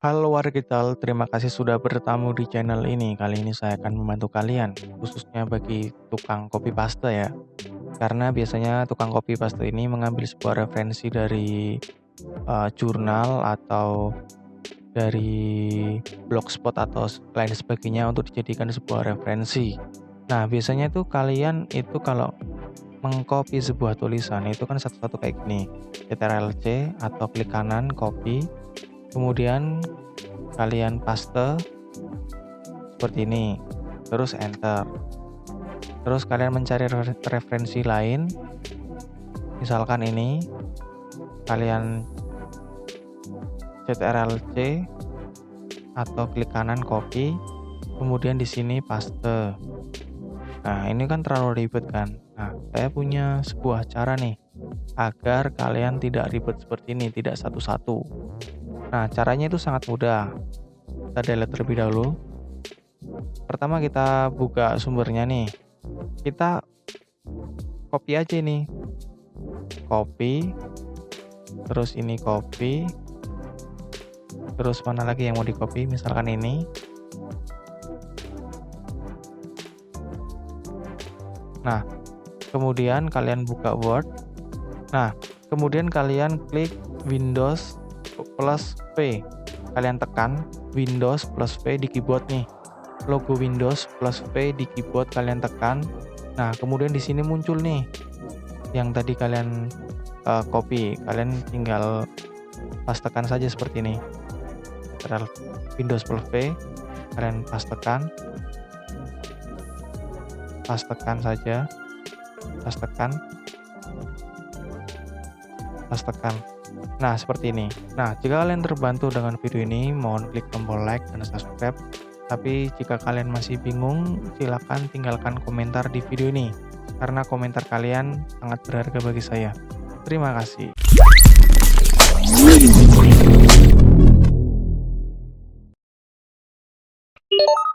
Halo wargital, terima kasih sudah bertamu di channel ini. Kali ini saya akan membantu kalian, khususnya bagi tukang copy paste ya. Karena biasanya tukang copy paste ini mengambil sebuah referensi dari jurnal atau dari blogspot atau lain sebagainya untuk dijadikan sebuah referensi. Nah, biasanya itu kalian itu kalau mengcopy sebuah tulisan itu kan satu-satu kayak gini. Ctrl+C atau klik kanan copy, kemudian kalian paste seperti ini, terus enter. Terus kalian mencari referensi lain, misalkan ini, kalian Ctrl+C atau klik kanan copy, kemudian di sini paste. Nah, ini kan terlalu ribet kan. Nah, saya punya sebuah cara nih agar kalian tidak ribet seperti ini, tidak satu-satu. Nah, caranya itu sangat mudah. Kita delete terlebih dahulu. Pertama kita buka sumbernya nih. Kita copy aja nih. Copy. Terus ini copy. Terus mana lagi yang mau di copy? Misalkan ini. Nah, kemudian kalian buka Word. Nah, kemudian kalian klik Windows plus V. Kalian tekan Windows plus V di keyboard nih. Logo Windows plus V di keyboard kalian tekan. Nah, kemudian di sini muncul nih yang tadi kalian copy. Kalian tinggal pastekan saja seperti ini. Windows plus V, kalian pastekan. Pastekan saja. Pastekan. Nah, seperti ini. Nah, jika kalian terbantu dengan video ini, mohon klik tombol like dan subscribe. Tapi jika kalian masih bingung, silakan tinggalkan komentar di video ini, karena komentar kalian sangat berharga bagi saya. Terima kasih.